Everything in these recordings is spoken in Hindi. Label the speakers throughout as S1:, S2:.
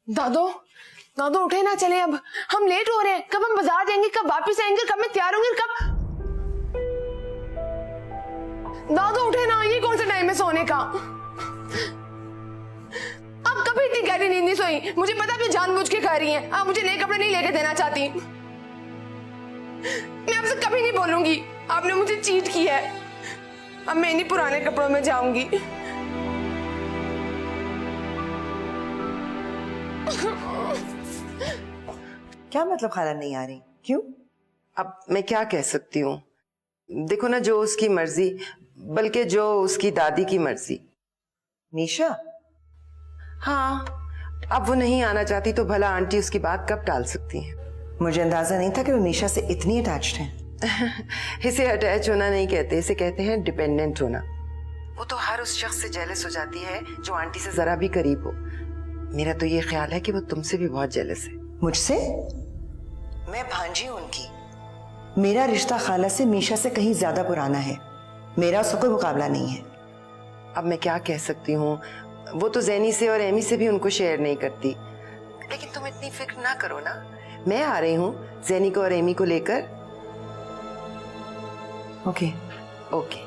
S1: दादो दादो उठे ना, चले अब, हम लेट हो रहे हैं। कब हम बाजार जाएंगे, कब वापस आएंगे, कब मैं तैयार होंगी, कब? दादो उठे ना, ये कौन सा टाइम है सोने का? अब कभी इतनी गहरी नींद नहीं सोई। मुझे पता है आप जानबूझ के खा रही हैं। आप मुझे नए कपड़े नहीं लेके देना चाहती। मैं आपसे कभी नहीं बोलूंगी, आपने मुझे चीट किया है। अब मैं इन्हीं पुराने कपड़ों में जाऊंगी।
S2: क्या मतलब खाला नहीं आ रही, क्यों?
S3: अब मैं क्या कह सकती हूँ। देखो ना, जो उसकी मर्जी, बल्कि जो उसकी दादी की मर्जी।
S2: मीशा?
S3: हाँ, अब वो नहीं आना चाहती तो भला आंटी उसकी बात कब टाल सकती हैं?
S2: मुझे अंदाजा नहीं था कि वो मीशा से इतनी अटैच्ड हैं।
S3: इसे अटैच होना नहीं कहते, इसे कहते हैं डिपेंडेंट होना। वो तो हर उस शख्स से जेलस हो जाती है जो आंटी से जरा भी करीब हो। मेरा तो ये ख्याल है कि वो तुमसे भी बहुत जेलस है।
S2: मुझसे? मैं भांजी हूं उनकी। मेरा रिश्ता खाला से मीशा से कहीं ज्यादा पुराना है। मेरा उसका कोई मुकाबला नहीं है।
S3: अब मैं क्या कह सकती हूँ, वो तो जैनी से और एमी से भी उनको शेयर नहीं करती। लेकिन तुम इतनी फिक्र ना करो ना, मैं आ रही हूँ जैनी को और एमी को लेकर।
S2: Okay
S3: okay.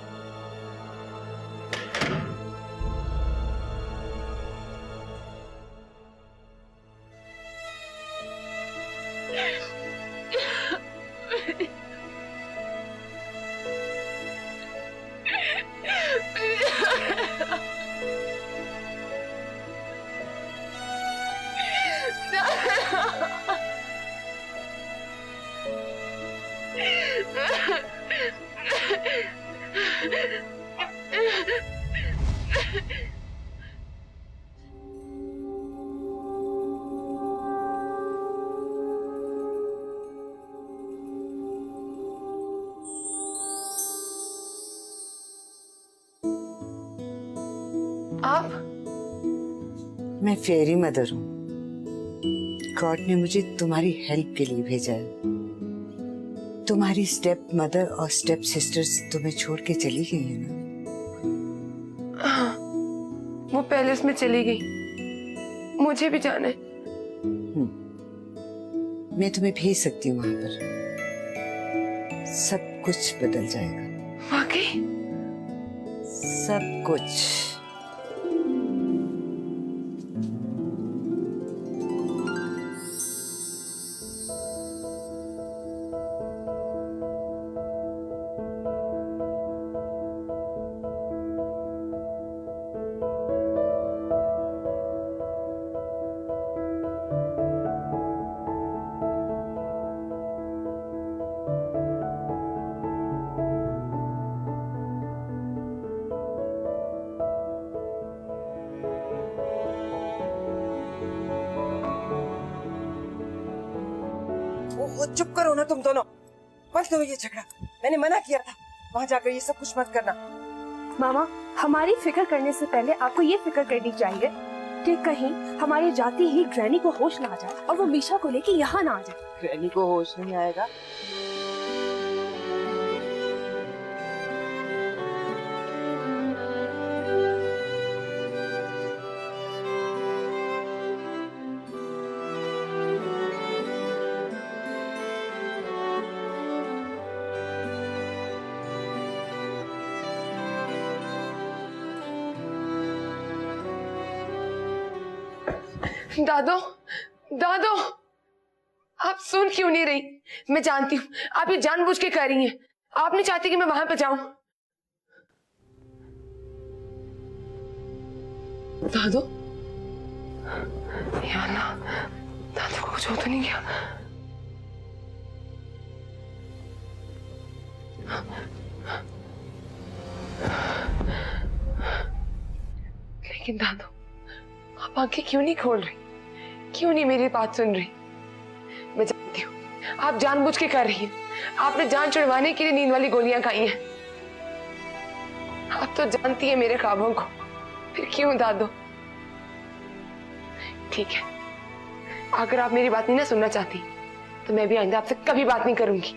S1: आप?
S2: मैं फेरी मदर हूँ। गॉड ने मुझे तुम्हारी हेल्प के लिए भेजा है। तुम्हारी स्टेप मदर और स्टेप सिस्टर्स तुम्हें छोड़ के चली गई है ना?
S1: वो पैलेस में चली गई, मुझे भी जाना है।
S2: मैं तुम्हें भेज सकती हूँ वहां पर। सब कुछ बदल जाएगा।
S1: वाकई?
S2: सब कुछ। ओह, चुप करो ना तुम दोनों। बंद करो ये झगड़ा। मैंने मना किया था वहां जाकर ये सब कुछ मत करना।
S4: मामा, हमारी फिक्र करने से पहले आपको ये फिक्र करनी चाहिए कि कहीं हमारी जाती ही ग्रैनी को होश ना आ जाए और वो मीशा को लेके यहाँ ना आ जाए।
S2: ग्रैनी को होश नहीं आएगा?
S1: दादो दादो, आप सुन क्यों नहीं रही? मैं जानती हूँ आप ये जानबूझ के कर रही हैं। आप नहीं चाहती कि मैं वहां पे जाऊं। दादो, या अल्लाह, दादो को कुछ हो तो नहीं गया? लेकिन दादो, आप आंखें क्यों नहीं खोल रही? क्यों नहीं मेरी बात सुन रही? मैं जानती हूँ आप जानबूझ के कर रही हैं। आपने जान छुड़वाने के लिए नींद वाली गोलियां खाई हैं। आप तो जानती है मेरे ख्वाबों को, फिर क्यों दादो? ठीक है, अगर आप मेरी बात नहीं ना सुनना चाहती तो मैं भी आइंदा आपसे कभी बात नहीं करूंगी।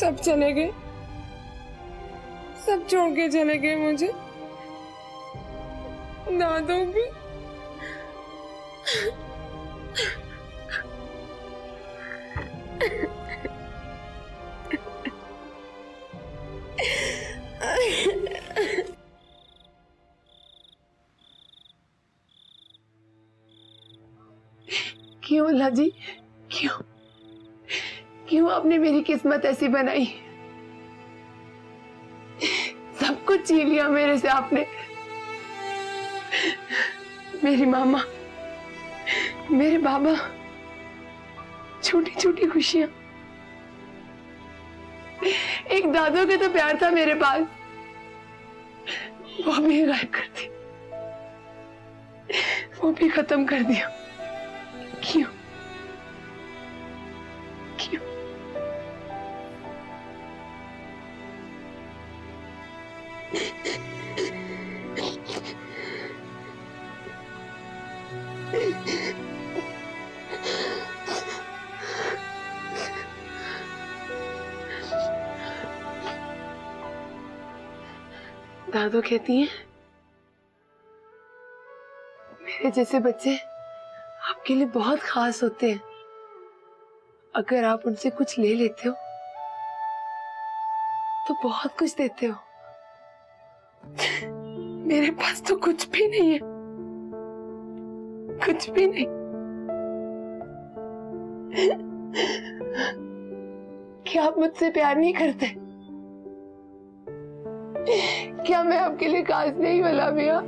S1: सब चले गए, सब छोड़ के चले गए मुझे, दादू भी। क्यों अल्लाह जी, क्यों क्यों आपने मेरी किस्मत ऐसी बनाई? सब कुछ छीन लिया मेरे से आपने। मेरी मामा, मेरे बाबा, छोटी छोटी खुशियां, एक दादू का तो प्यार था मेरे पास, वो भी गायब कर दी, वो भी खत्म कर दिया। क्यों क्यों? दादू कहती हैं मेरे जैसे बच्चे आपके लिए बहुत खास होते हैं। अगर आप उनसे कुछ ले लेते हो तो बहुत कुछ देते हो। मेरे पास तो कुछ भी नहीं है, कुछ भी नहीं। क्या आप मुझसे प्यार नहीं करते? क्या मैं आपके लिए खास नहीं भला मियां?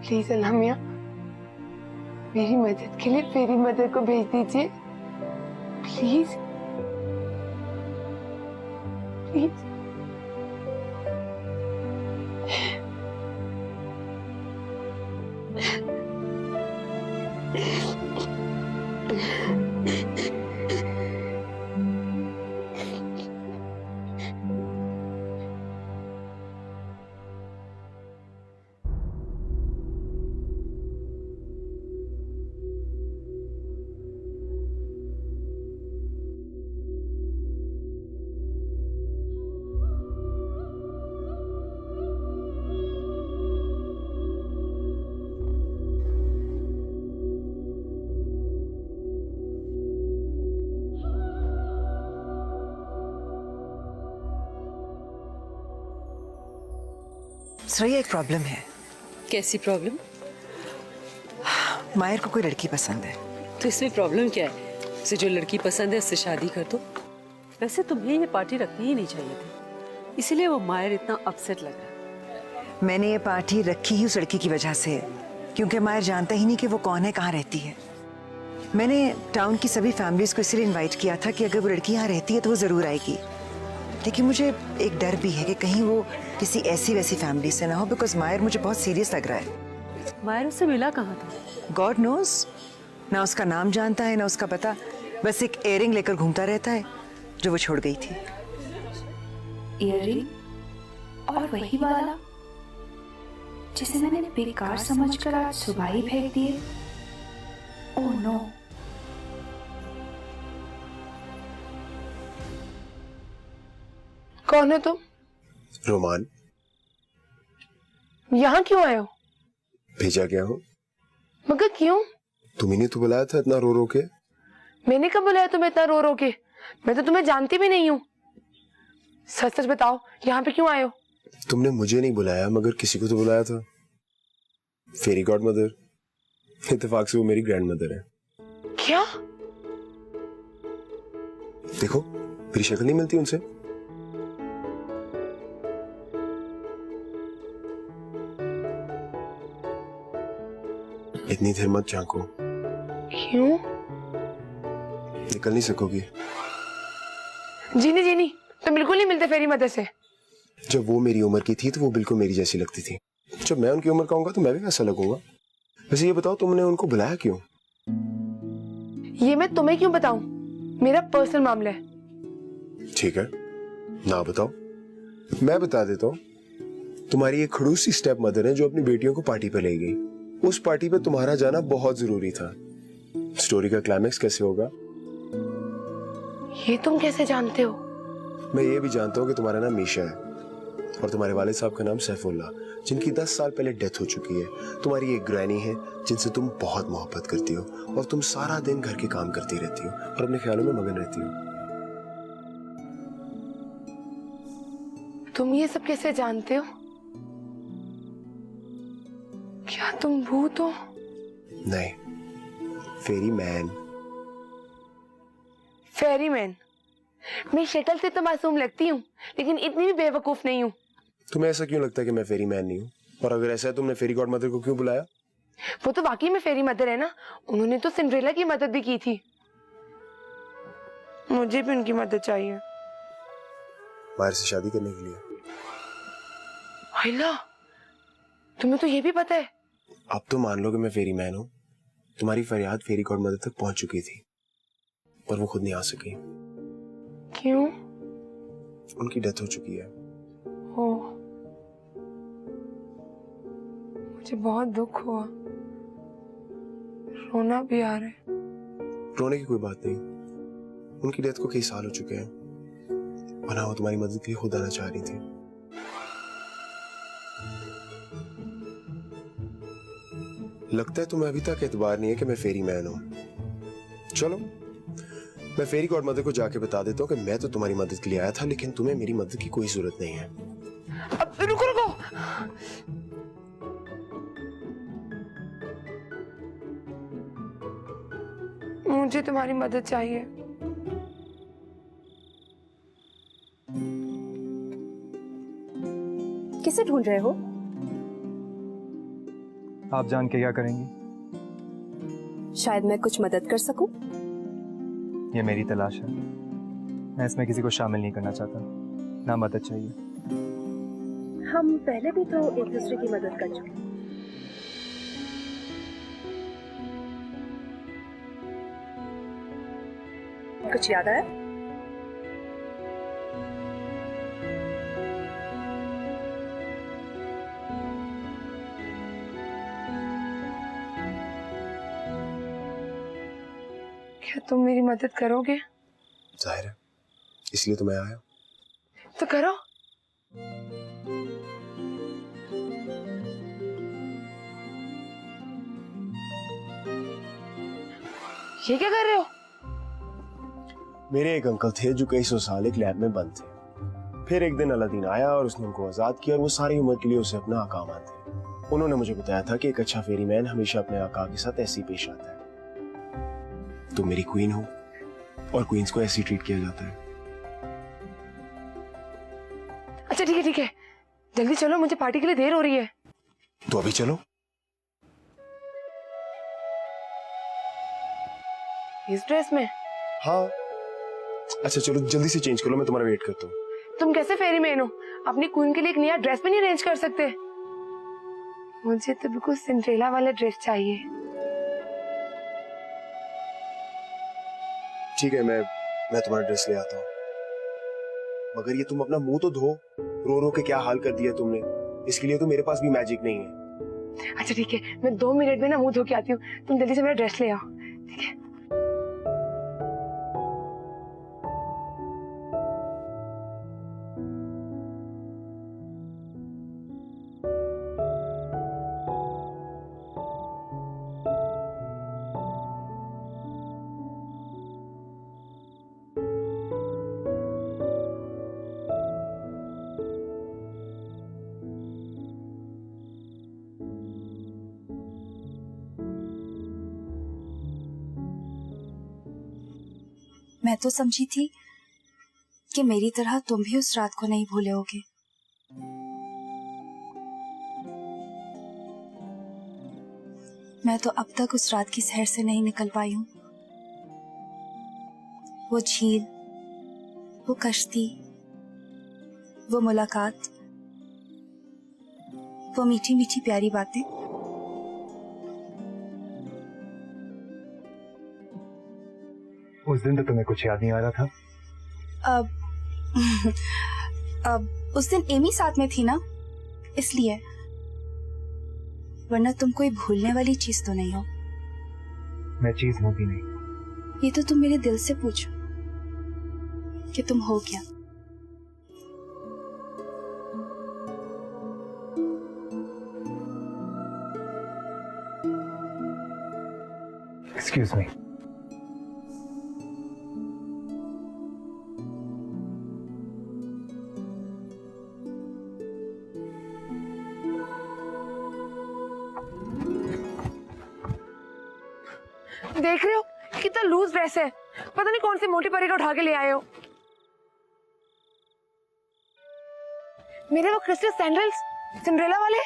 S1: प्लीज अल्लाह मियां, मेरी मदद के लिए फेरी मदर को भेज दीजिए, प्लीज प्लीज।
S5: श्रेया, एक प्रॉब्लम है।
S6: कैसी प्रॉब्लम?
S5: मायर को कोई लड़की पसंद है।
S6: तो इसमें प्रॉब्लम क्या है? उसे जो लड़की पसंद है उससे शादी कर दो। वैसे तुम्हें ये पार्टी रखनी ही नहीं चाहिए थी, इसीलिए वो मायर इतना अपसेट लग रहा है।
S5: मैंने ये पार्टी रखी ही उस लड़की की वजह से, क्योंकि मायर जानता ही नहीं कि वो कौन है, कहाँ रहती है। मैंने टाउन की सभी फैमिलीज को इसलिए इनवाइट किया था कि अगर वो लड़की यहाँ रहती है तो वो जरूर आएगी। लेकिन मुझे एक डर भी है कि कहीं वो किसी ऐसी वैसी फैमिली से ना हो, बिकॉज मायर मुझे बहुत सीरियस लग रहा है।
S6: मायर उससे मिला कहाँ था?
S5: गॉड नोज, ना उसका नाम जानता है ना उसका पता, बस एक इयररिंग लेकर घूमता रहता है जो वो छोड़ गई थी।
S7: इयररिंग? और वही वाला जिसे मैंने बेकार समझकर आज सुबह ही फेंक दिए। Oh no.
S1: कौन है तुम?
S8: रोमान।
S1: यहाँ क्यों आए हो?
S8: भेजा गया हूँ।
S1: मगर क्यों?
S8: तुम्ही ने तो बुलाया था इतना रो रो के।
S1: मैंने कब बुलाया तुम्हें इतना रो रो के? मैं तो तुम्हें जानती भी नहीं हूँ। सच सच बताओ, यहाँ पे क्यों आए हो?
S8: तुमने मुझे नहीं बुलाया मगर किसी को तो बुलाया था। फेरी गॉड मदर, इत्तेफाक से वो मेरी ग्रैंड मदर है।
S1: क्या?
S8: देखो, मेरी शक्ल नहीं मिलती उनसे। इतनी देर मत झांको।
S1: क्यों?
S8: निकल नहीं सकोगी।
S1: जी नहीं, तुम बिल्कुल नहीं मिलते फेरी मदर से।
S8: जब वो मेरी उम्र की थी तो वो बिल्कुल मेरी जैसी लगती थी। जब मैं उनकी उम्र का होऊंगा तो मैं भी वैसा लगूंगा। वैसे ये बताओ, तुमने उनको बुलाया क्यों?
S1: ये मैं तुम्हें क्यों बताऊं? मेरा पर्सनल मामला है।
S8: ठीक है, ना बताओ, मैं बता देता हूँ। तुम्हारी एक खड़ूसी स्टेप मदर है जो अपनी बेटियों को पार्टी पे ले गई। उस पार्टी पे तुम्हारा जाना बहुत जरूरी था। स्टोरी का क्लाइमेक्स कैसे होगा?
S1: ये तुम कैसे जानते हो?
S8: मैं ये भी जानता हूँ कि तुम्हारा नाम मीशा है और तुम्हारे वालिद साहब का नाम सैफुल्ला, जिनकी 10 साल पहले डेथ हो चुकी है। तुम्हारी एक ग्रैनी है जिनसे तुम बहुत मोहब्बत करती हो और तुम सारा दिन घर के काम करती रहती हो और अपने ख्यालों में मगन रहती हो।
S1: तुम ये सब कैसे जानते हो? क्या तुम भूत हो?
S8: नहीं, फेरी मैन।
S1: फेरी मैन? मैं शक्ल से तो मासूम लगती हूँ, लेकिन इतनी भी बेवकूफ नहीं हूँ।
S8: तुम्हें ऐसा क्यों लगता है कि मैं फेरी मैन नहीं हूँ? और अगर ऐसा है, तुमने फेरी गॉड मदर को क्यों बुलाया?
S1: वो तो वाकई में फेरी मदर है ना, उन्होंने तो सिंड्रेला की मदद भी की थी। मुझे भी उनकी मदद चाहिए।
S8: मायर से शादी करने के लिए।
S1: अल्लाह, तुम्हें तो ये भी पता है?
S8: अब तो मान लो कि मैं फेरी मैन हूँ। तुम्हारी फरियाद फेरी गॉड मदर तक पहुंच चुकी थी और वो खुद नहीं आ सकी।
S1: क्यों?
S8: उनकी डेथ हो चुकी है।
S1: हो, मुझे बहुत दुख हुआ, रोना भी आ रहा है।
S8: रोने की कोई बात नहीं, उनकी डेथ को कई साल हो चुके हैं, वरना वो तुम्हारी मदद के लिए खुद आना चाह रही थी। लगता है तुम्हें अभी तक एतबार नहीं है कि मैं फेरी मैन हूं। चलो, मैं फेरी गॉड मदर को जाके बता देता हूँ कि मैं तो तुम्हारी मदद के लिए आया था, लेकिन तुम्हें मेरी मदद की कोई जरूरत नहीं है।
S1: अब रुको रुको, मुझे तुम्हारी मदद चाहिए।
S4: किसे ढूंढ रहे हो?
S9: आप जान के क्या करेंगी?
S4: शायद मैं कुछ मदद कर सकूं।
S9: ये मेरी तलाश है, मैं इसमें किसी को शामिल नहीं करना चाहता, ना मदद चाहिए।
S4: हम पहले भी तो एक दूसरे की मदद कर चुके हैं। कुछ याद आया?
S1: क्या तुम मेरी मदद करोगे?
S8: जाहिर है, इसलिए तो मैं आया।
S1: तो करो। ये क्या कर रहे हो?
S8: मेरे एक अंकल थे जो कई 100 साल एक लैब में बंद थे। फिर एक दिन अलादीन आया और उसने उनको आजाद किया और वो सारी उम्र के लिए उसे अपना आका मानते। उन्होंने मुझे बताया था कि एक अच्छा फेरी मैन हमेशा अपने आका के साथ ऐसे ही पेश आता है। तुम मेरी क्वीन हो और क्वींस को ऐसे ही ट्रीट किया जाता है।
S1: अच्छा ठीक है, जल्दी चलो, मुझे पार्टी के लिए देर हो रही है।
S8: तो अभी चलो।
S1: इस ड्रेस में?
S8: हाँ। अच्छा चलो, जल्दी से चेंज कर लो, मैं तुम्हारा वेट करता हूँ।
S1: तुम कैसे फेरी मैन हो? अपनी क्वीन के लिए एक नया ड्रेस भी नहीं अरेंज कर सकते? मुझे तो बिल्कुल सिंड्रेला वाला ड्रेस चाहिए।
S8: ठीक है, मैं तुम्हारा ड्रेस ले आता हूँ, मगर ये तुम अपना मुंह तो धो। रो रो के क्या हाल कर दिया तुमने, इसके लिए तो मेरे पास भी मैजिक नहीं है।
S1: अच्छा ठीक है, मैं 2 मिनट में ना मुंह धो के आती हूँ, तुम जल्दी से मेरा ड्रेस ले आओ, ठीक है?
S7: मैं तो समझी थी कि मेरी तरह तुम भी उस रात को नहीं भूले होगे। मैं तो अब तक उस रात की सैर से नहीं निकल पाई हूँ। वो झील, वो कश्ती, वो मुलाकात, वो मीठी मीठी प्यारी बातें।
S9: उस दिन तो तुम्हें कुछ याद नहीं आ रहा था।
S7: अब उस दिन एमी साथ में थी ना, इसलिए। वरना तुम कोई भूलने वाली चीज तो नहीं हो।
S9: मैं चीज हूँ भी नहीं।
S7: ये तो तुम मेरे दिल से पूछो कि तुम हो क्या।
S9: Excuse me.
S1: देख रहे हो कितना लूज ड्रेस है, पता नहीं कौन सी मोटी परी का उठा के ले आए हो। मेरे वो क्रिस्टल सैंडल्स सिंड्रेला वाले।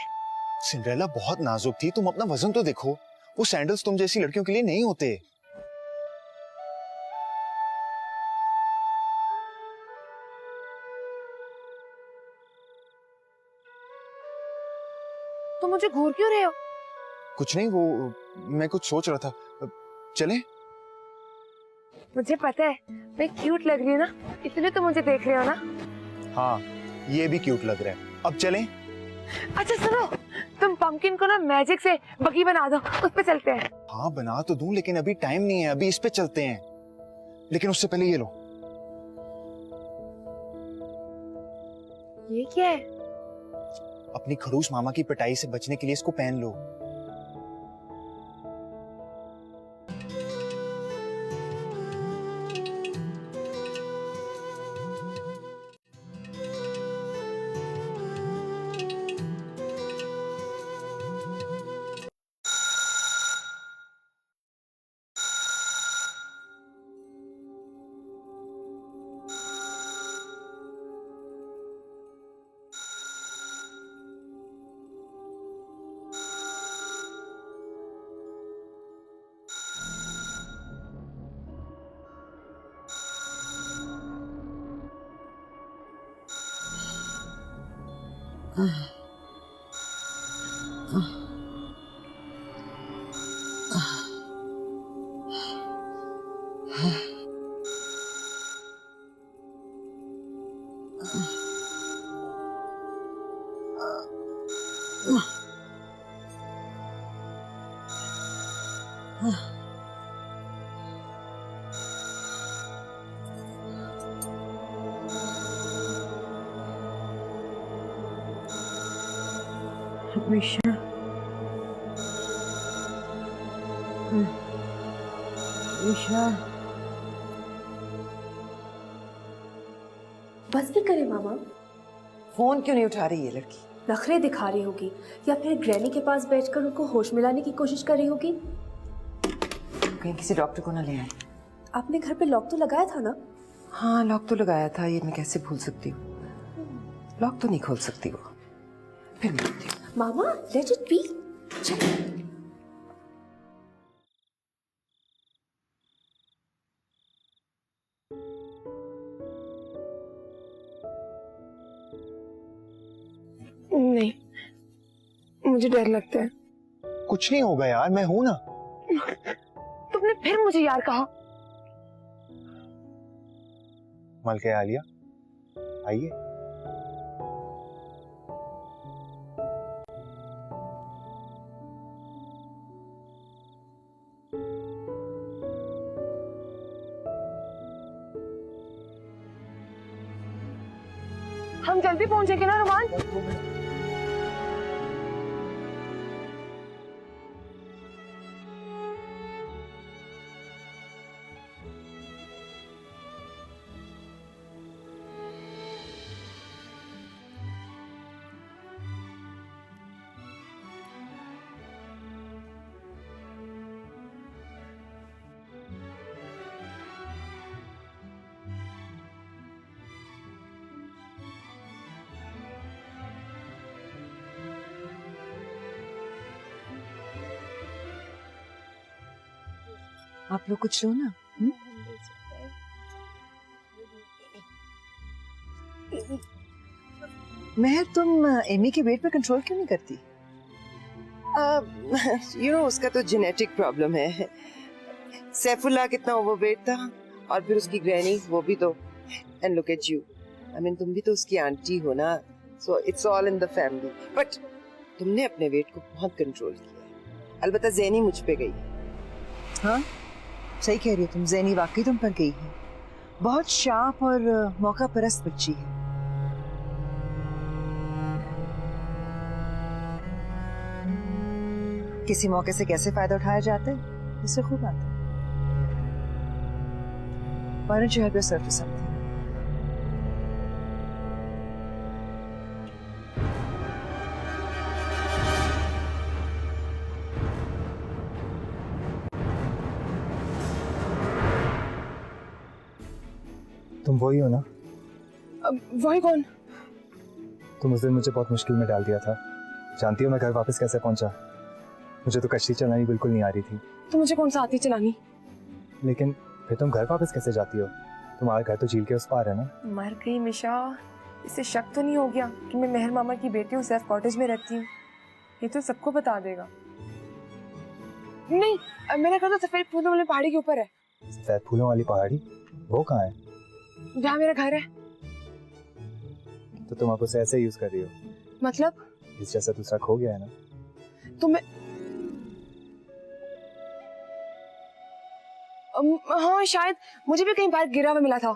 S10: सिंड्रेला बहुत नाजुक थी, तुम अपना वजन तो देखो। वो सैंडल्स तुम जैसी लड़कियों के लिए नहीं होते।
S1: तुम मुझे घूर क्यों रहे हो?
S10: कुछ नहीं, वो मैं कुछ सोच रहा था। चले?
S1: मुझे पता है मैं क्यूट लग रही हूँ ना, इसलिए तुम मुझे देख रहे हो ना।
S10: हाँ, ये भी क्यूट लग रहा है। अब चलें?
S1: अच्छा सुनो, तुम पंपकिन को ना मैजिक से बगी बना दो, उस पे चलते हैं।
S10: हाँ बना तो दूं, लेकिन अभी टाइम नहीं है, अभी इस पे चलते हैं। लेकिन उससे पहले ये लो।
S1: ये क्या है?
S10: अपनी खड़ूस मामा की पिटाई से बचने के लिए इसको पहन लो।
S5: मीशा, मीशा,
S4: बस भी करे मामा।
S3: फोन क्यों नहीं उठा रही ये लड़की?
S4: नखरे दिखा रही होगी या फिर ग्रैनी के पास बैठकर उनको होश मिलाने की कोशिश कर रही होगी।
S3: कहीं किसी डॉक्टर को ना ले आए।
S4: आपने घर पे लॉक तो लगाया था ना?
S3: हाँ लॉक तो लगाया था, ये मैं कैसे भूल सकती हूँ। लॉक तो नहीं खोल सकती वो। फिर मिलती हूँ।
S4: मामा लेट इट बी।
S1: नहीं, मुझे डर लगता है।
S10: कुछ नहीं होगा यार, मैं हूं ना।
S1: तुमने फिर मुझे यार कहा।
S10: मलके आलिया, आइए।
S1: हम जल्दी पहुंचेंगे ना रुमान?
S5: आप लोग कुछ लो ना। महर, तुम एमी के वेट पे कंट्रोल क्यों नहीं करती?
S3: यू नो उसका तो जेनेटिक प्रॉब्लम है। सैफुल्लाह कितना ओवरवेट था और फिर उसकी ग्रैनी वो भी तो। And look at you, I mean तुम भी तो उसकी आंटी हो ना, so it's all in the family. But तुमने अपने वेट को बहुत कंट्रोल किया है। अलबत्ता ज़ैनी मुझ पे गई है।
S5: हाँ सही कह रही हो तुम, ज़ैनी वाकई तुम पर गई है। बहुत शार्प और मौका परस्त बच्ची है। किसी मौके से कैसे फायदा उठाया जाता है इससे खूब आता है। Why don't you help yourself to something?
S9: तुम वही हो ना?
S1: वही कौन?
S9: तुम उस दिन मुझे बहुत मुश्किल में डाल दिया था। जानती हो मैं घर वापस कैसे पहुंचा? मुझे तो कश्ती चलानी बिल्कुल नहीं आ रही थी।
S1: तो मुझे कौन सा आती चलानी?
S9: लेकिन फिर तुम घर वापस कैसे जाती हो? तुम्हारा घर तो झील के उस पार है ना?
S1: मर गई मिशा। इसे शक तो नहीं हो गया कि मैं मेहर मामा की बेटी हूँ, सेफ कॉटेज में रहती हूँ? ये तो सबको बता देगा। नहीं, मेरा घर तो सफेद फूलों वाली पहाड़ी के ऊपर है।
S9: सफेद फूलों वाली पहाड़ी? वो कहाँ है?
S1: जहाँ मेरा घर है।
S9: तो तुम अब उसे ऐसे यूज कर रही हो?
S1: मतलब?
S9: इस जैसा दूसरा खो गया है ना?
S1: तो मैं हाँ शायद मुझे भी कहीं बाहर गिरा हुआ मिला था।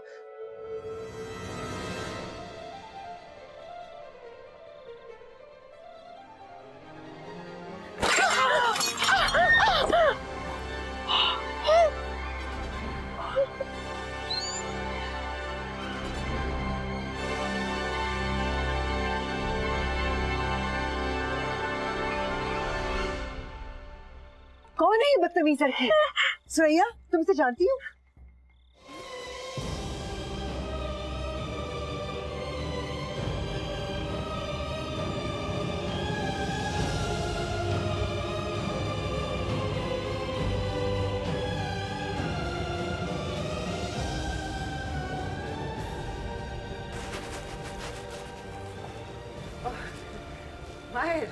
S5: कौन है ये बदतमीज लड़की? सुरैया तुम इसे जानती हो?
S3: माहिर,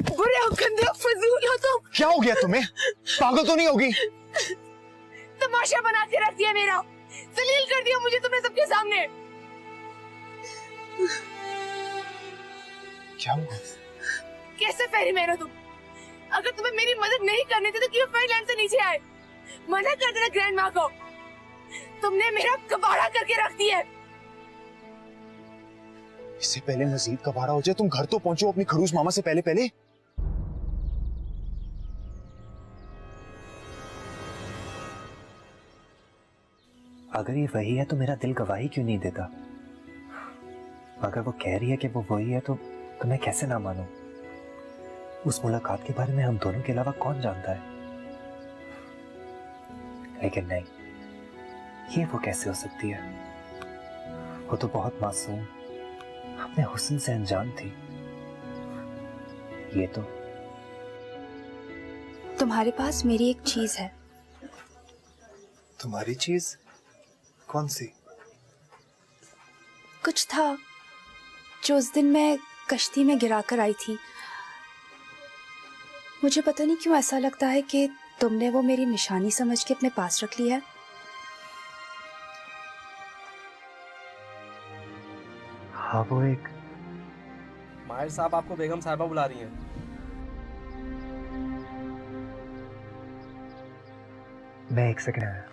S1: बुरे हो, गंदे हो, फजूल हो तुम।
S10: क्या हो गया तुम्हें? पागल तो नहीं होगी?
S1: तमाशा बना के रख दिया मेरा, जलील कर दिया मुझे तुमने सबके सामने।
S10: क्या हुआ?
S1: कैसे फेरी मेरे तुम? अगर तुम्हें मेरी मदद नहीं करनी थी तो क्यों फेरी लाइन से नीचे आए? मना कर देना ग्रैंड माँ को। तुमने मेरा कबाड़ा करके रख दिया।
S10: इससे पहले मजीद कबाड़ा हो जाए तुम घर तो पहुंचो अपनी खड़ूस मामा से पहले पहले।
S9: अगर ये वही है तो मेरा दिल गवाही क्यों नहीं देता? अगर वो कह रही है कि वो वही है तो मैं कैसे ना मानूं? उस मुलाकात के बारे में हम दोनों के अलावा कौन जानता है? लेकिन नहीं, ये वो कैसे हो सकती है? वो तो बहुत मासूम, अपने हुस्न से अनजान थी। ये तो
S7: तुम्हारे पास मेरी एक चीज है।
S10: तुम्हारी चीज? कौन सी?
S7: कुछ था जो उस दिन मैं कश्ती में गिराकर आई थी। मुझे पता नहीं क्यों ऐसा लगता है कि तुमने वो मेरी निशानी समझ के अपने पास रख लिया है।
S9: हाँ वो एक
S11: माहिर साहब आपको बेगम साहिबा बुला रही हैं।
S9: मैं एक सेकंड आया।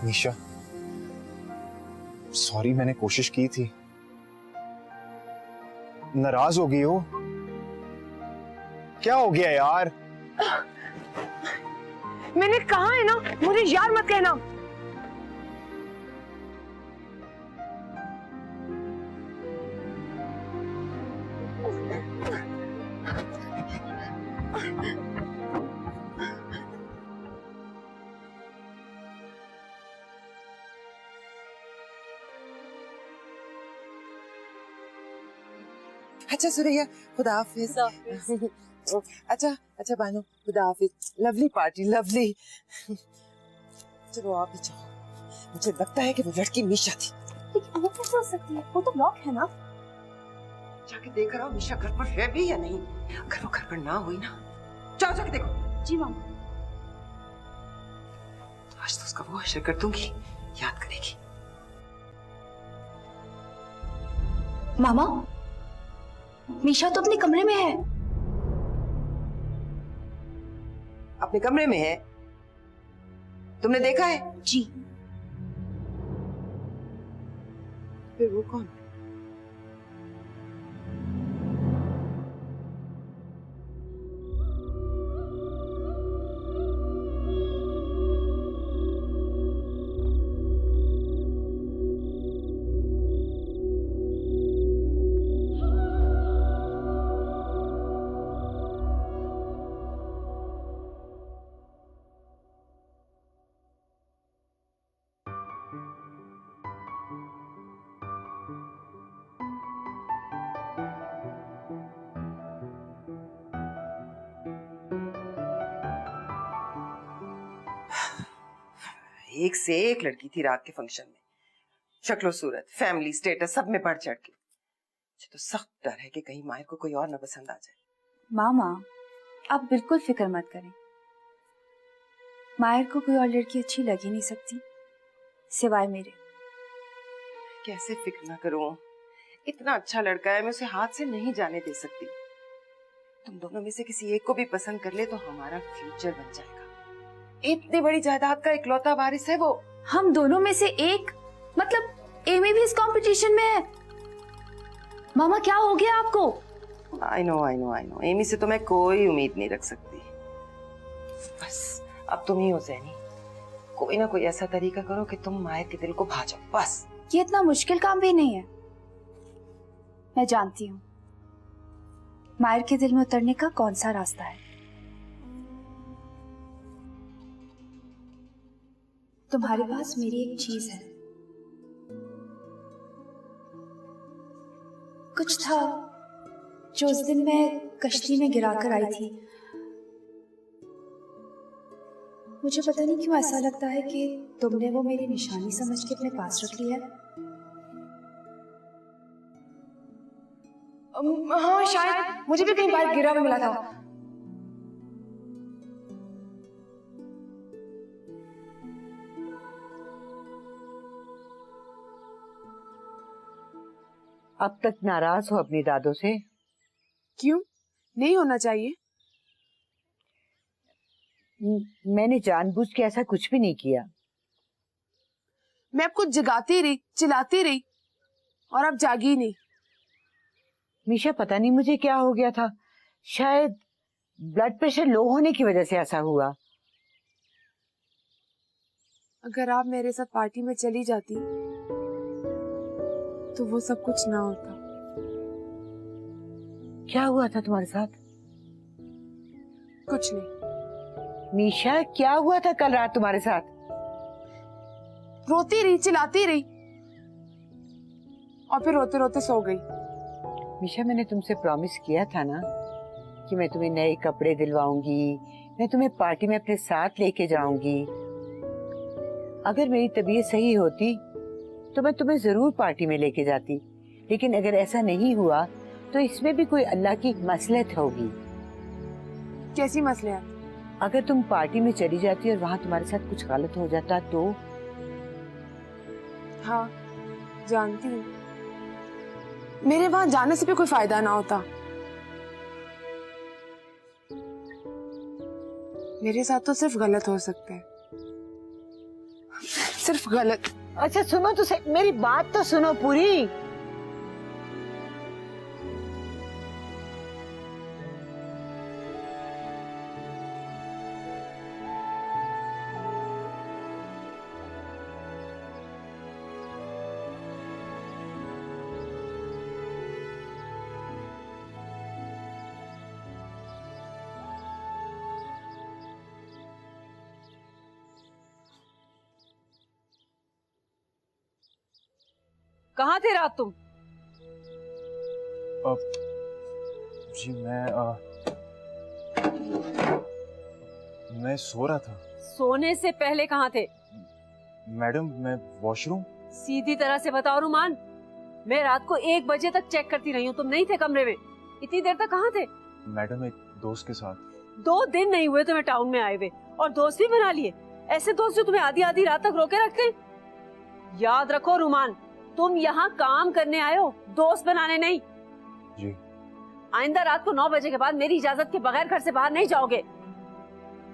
S10: निशा, सॉरी, मैंने कोशिश की थी। नाराज हो गई हो? क्या हो गया यार?
S4: मैंने कहा है ना, मुझे यार मत कहना।
S3: अच्छा सुरैया, खुदा हाफिज। अच्छा अच्छा बानो, खुदा हाफिज। Lovely party, lovely. चलो आप ही जाओ। मुझे लगता है कि वो लड़की मीशा थी।
S4: लेकिन वो कैसे हो सकती है? वो तो लॉक है ना।
S3: जाके देख कर आओ मीशा घर पर है भी या नहीं। अगर वो घर पर ना हुई ना, जाओ जाके देखो।
S4: जी मामा।
S3: आज तो उसका वो हश्र कर दूंगी, याद करेगी।
S7: मामा, मीशा तो अपने कमरे में है।
S3: अपने कमरे में है? तुमने देखा है?
S7: जी।
S3: फिर वो कौन? एक से एक लड़की थी रात के फंक्शन में। शक्लो सूरत, फैमिली स्टेटस सब में बढ़ चढ़ के। मुझे तो सख्त डर है कि कहीं माहिर को कोई और न पसंद आ जाए।
S7: मामा, आप बिल्कुल फिक्र मत करें। माहिर को कोई और लड़की अच्छी लग ही नहीं सकती सिवाय मेरे।
S3: कैसे फिक्र ना करूं? इतना अच्छा लड़का है, मैं उसे हाथ से नहीं जाने दे सकती। तुम दोनों में से किसी एक को भी पसंद कर ले तो हमारा फ्यूचर बन जाएगा। इतनी बड़ी जायदाद का इकलौता वारिस है वो।
S7: हम दोनों में से एक? मतलब एमी भी इस कंपटीशन में है? मामा क्या हो गया आपको?
S3: I know. एमी से तो मैं कोई उम्मीद नहीं रख सकती। बस अब तुम ही हो ज़ैनी। कोई ना कोई ऐसा तरीका करो कि तुम माहिर के दिल को भा जाओ, बस।
S7: ये इतना मुश्किल काम भी नहीं है। मैं जानती हूँ माहिर के दिल में उतरने का कौन सा रास्ता है। तुम्हारे पास मेरी एक चीज है। कुछ था जो उस दिन मैं कश्ती में गिराकर आई थी। मुझे पता नहीं क्यों ऐसा लगता है कि तुमने वो मेरी निशानी समझ के अपने पास रख लिया।
S1: हाँ शायद मुझे भी कहीं बाहर गिरा हुआ मिला था।
S2: अब तक नाराज हो अपनी दादों से?
S1: क्यों? नहीं होना चाहिए।
S2: मैंने जानबूझ के ऐसा कुछ भी नहीं किया।
S1: मैं आपको जगाती रही, चिल्लाती रही और आप जागी ही नहीं।
S2: मीशा, पता नहीं मुझे क्या हो गया था। शायद ब्लड प्रेशर लो होने की वजह से ऐसा हुआ।
S1: अगर आप मेरे साथ पार्टी में चली जाती तो वो सब कुछ ना होता।
S2: क्या हुआ था तुम्हारे साथ?
S1: कुछ नहीं।
S2: मीशा, क्या हुआ था कल रात तुम्हारे साथ?
S1: रोती रही, चिल्लाती रही और फिर रोते रोते सो गई।
S2: मीशा, मैंने तुमसे प्रॉमिस किया था ना कि मैं तुम्हें नए कपड़े दिलवाऊंगी, मैं तुम्हें पार्टी में अपने साथ लेके जाऊंगी। अगर मेरी तबीयत सही होती तो मैं तुम्हें जरूर पार्टी में लेके जाती, लेकिन अगर ऐसा नहीं हुआ तो इसमें भी कोई अल्लाह की मसलहत होगी।
S1: कैसी मसलहत?
S2: अगर तुम पार्टी में चली जाती और वहां तुम्हारे साथ कुछ गलत हो जाता तो?
S1: हाँ जानती हूँ, मेरे वहां जाने से भी कोई फायदा ना होता। मेरे साथ तो सिर्फ गलत हो सकता है, सिर्फ गलत।
S2: अच्छा सुनो तो सही, मेरी बात तो सुनो पूरी।
S6: कहाँ थे रात तुम?
S8: जी मैं सो रहा था।
S6: सोने से पहले कहाँ थे?
S8: मैडम मैं वॉशरूम।
S6: सीधी तरह से बताओ रुमान, मैं रात को 1 बजे तक चेक करती रही हूँ, तुम नहीं थे कमरे में। इतनी देर तक कहाँ थे?
S8: मैडम एक दोस्त के साथ।
S6: 2 दिन नहीं हुए तुम्हें टाउन में आए हुए और दोस्त भी बना लिए। ऐसे दोस्त जो तुम्हें आधी आधी रात तक रोके रखते हैं। याद रखो रुमान, तुम यहाँ काम करने आए हो, दोस्त बनाने नहीं।
S8: जी।
S6: आइंदा रात को 9 बजे के बाद मेरी इजाजत के बगैर घर से बाहर नहीं जाओगे।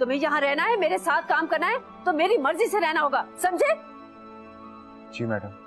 S6: तुम्हें यहाँ रहना है, मेरे साथ काम करना है तो मेरी मर्जी से रहना होगा, समझे?
S8: जी मैडम।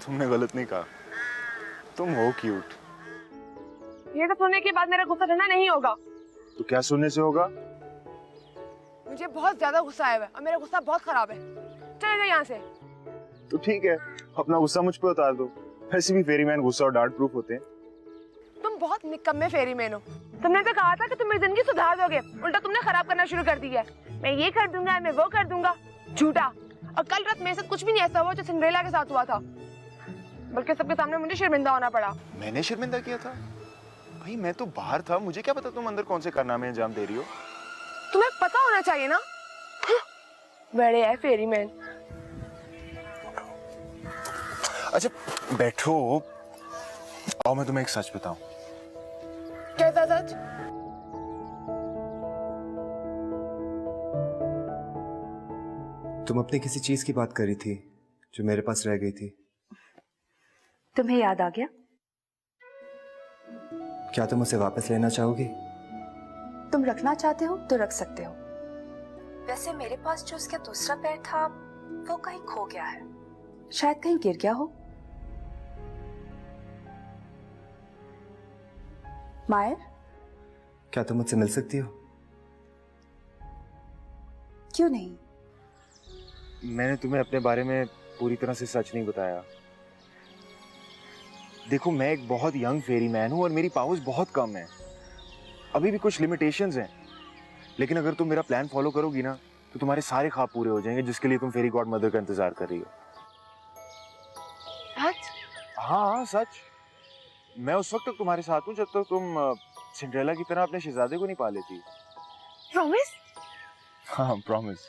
S8: तुमने गलत नहीं कहा, तुम हो क्यूट।
S1: ये तो सुनने के बाद मेरा गुस्सा ठंडा नहीं होगा।
S8: तो क्या सुनने से होगा?
S1: मुझे बहुत ज्यादा गुस्सा आया है और मेरा गुस्सा बहुत खराब है। चले जाओ यहाँ से।
S8: तो ठीक है, अपना गुस्सा मुझ पे उतार दो। वैसे भी फेरीमैन गुस्सा और डांट प्रूफ होते हैं।
S1: तुम बहुत निकम्मे फेरीमैन हो। तुमने तो कहा था कि तुम मेरी जिंदगी सुधार दोगे, उल्टा तुमने खराब करना शुरू कर दिया है। मैं ये कर दूंगा, मैं वो कर दूंगा। झूठा। और कल रात मेरे साथ कुछ भी नहीं ऐसा हुआ जो सिंड्रेला के साथ हुआ था, बल्कि सबके सामने मुझे शर्मिंदा होना पड़ा।
S8: मैंने शर्मिंदा किया था? भाई मैं तो बाहर था, मुझे क्या पता तुम अंदर कौन से कारनामे अंजाम दे रही हो।
S1: तुम्हें पता होना चाहिए ना। बड़े है फेरीमैन।
S8: अच्छा बैठो, आओ मैं तुम्हें एक सच बताऊं।
S1: कैसा सच?
S9: तुम अपनी किसी चीज की बात कर रही थी जो मेरे पास रह गई थी।
S7: तुम्हें याद आ गया?
S9: क्या तुम उसे वापस लेना चाहोगी?
S7: तुम रखना चाहते हो तो रख सकते हो। वैसे मेरे पास जो उसका दूसरा पैर था वो कहीं खो गया है, शायद कहीं गिर गया हो। मायर,
S9: क्या तुम मुझसे मिल सकती हो?
S7: क्यों नहीं?
S8: मैंने तुम्हें अपने बारे में पूरी तरह से सच नहीं बताया। देखो मैं एक बहुत यंग फेरीमैन हूं और मेरी पावर्स बहुत कम है। अभी भी कुछ लिमिटेशंस हैं, लेकिन अगर तुम मेरा प्लान फॉलो करोगी ना तो तुम्हारे सारे ख्वाब पूरे हो जाएंगे जिसके लिए तुम फेरी गॉड मदर का इंतजार कर रही हो।
S1: सच?
S8: हाँ सच। मैं उस वक्त तक तुम्हारे साथ हूँ जब तक तुम सिंड्रेला की तरह अपने शहजादे को नहीं पा लेती।
S1: प्रॉमिस?
S8: हाँ प्रॉमिस।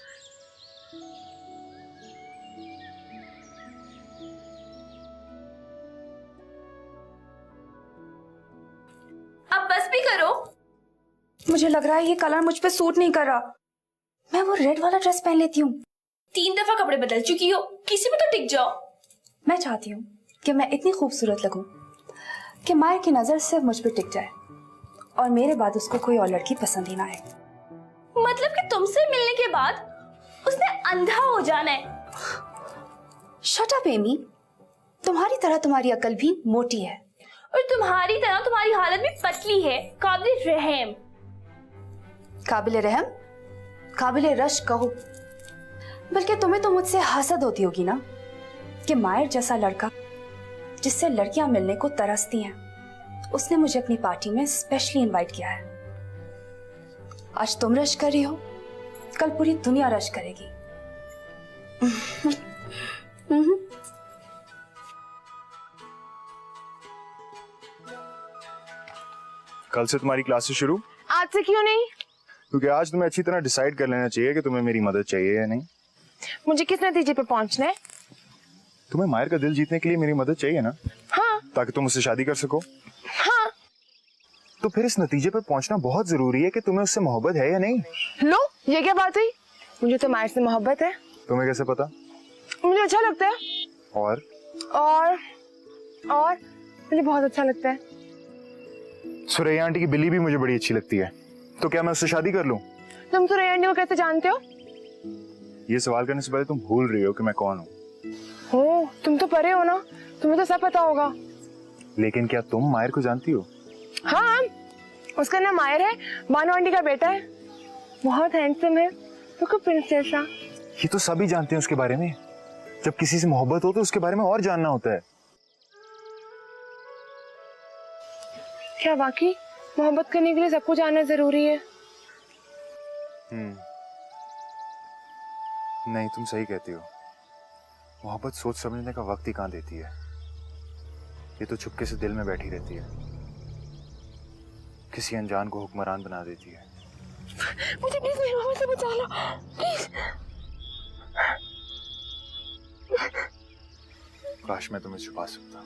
S7: अब बस भी करो। मुझे लग रहा है ये कलर मुझ पे सूट नहीं कर रहा। मैं वो रेड वाला ड्रेस पहन लेती हूँ।
S12: 3 दफा कपड़े बदल चुकी हो, किसी में तो टिक जाओ।
S7: मैं चाहती हूँ कि मैं इतनी खूबसूरत लगूं कि मायर की नजर सिर्फ मुझ पे टिक जाए और मेरे बाद उसको कोई और लड़की पसंद ही ना आए।
S12: मतलब कि तुमसे मिलने के बाद उसने अंधा हो जाना है।
S7: शट अप एमी, तुम्हारी तरह तुम्हारी अकल भी मोटी है
S12: और तुम्हारी तरह तुम्हारी हालत भी पतली है। काबिल रहम।
S7: काबिल रहम, काबिल रश कहो बल्कि तुम्हें तो मुझसे हसद होती होगी ना कि मायर जैसा लड़का जिससे लड़कियां मिलने को तरसती हैं, उसने मुझे अपनी पार्टी में स्पेशली इनवाइट किया है। आज तुम रश कर रही हो, कल पूरी दुनिया रश करेगी।
S10: कल से तुम्हारी क्लासेस शुरू?
S1: आज से क्यों नहीं?
S10: क्योंकि आज तुम्हें अच्छी तरह डिसाइड कर लेना चाहिए कि तुम्हें मेरी मदद चाहिए या नहीं।
S1: मुझे किस नतीजे पे पहुंचना है?
S10: तुम्हें मायर का दिल जीतने के लिए मेरी मदद चाहिए ना?
S1: हाँ।
S10: ताकि तुम उससे शादी कर सको।
S1: हाँ।
S10: तो फिर इस नतीजे पर पहुंचना बहुत जरूरी है कि तुम्हें उससे मोहब्बत है या नहीं।
S1: लो, ये क्या बात हुई? मुझे तो मायर से मोहब्बत है।
S10: तुम्हें कैसे पता?
S1: मुझे अच्छा लगता है।
S10: और
S1: मुझे बहुत अच्छा लगता है।
S10: सुरैया आंटी की बिल्ली भी मुझे बड़ी अच्छी लगती है, तो क्या मैं उससे शादी कर लूं?
S1: तुम सुरैया आंटी को कैसे जानते हो?
S10: ये सवाल करने से पहले तुम भूल रही हो कि मैं कौन हूँ।
S1: हो, तुम तो परे हो ना, तुम्हें तो सब पता होगा।
S10: लेकिन क्या तुम मायर को जानती हो?
S1: हाँ, उसका नाम मायर है, बानो आंटी का बेटा है, बहुत हैंडसम है, तो प्रिंसेस सा।
S10: ये तो सभी जानते हैं उसके बारे में। जब किसी से मोहब्बत हो तो उसके बारे में और जानना होता है।
S1: क्या वाकई मोहब्बत करने के लिए सबको जानना जरूरी है?
S10: नहीं, तुम सही कहती हो। मोहब्बत सोच समझने का वक्त ही कहाँ देती है। ये तो चुपके से दिल में बैठी रहती है, किसी अनजान को हुक्मरान बना देती है।
S1: मुझे प्लीज मेरी मोहब्बत से बचा लो, प्लीज।
S10: काश मैं तुम्हें छुपा सकता।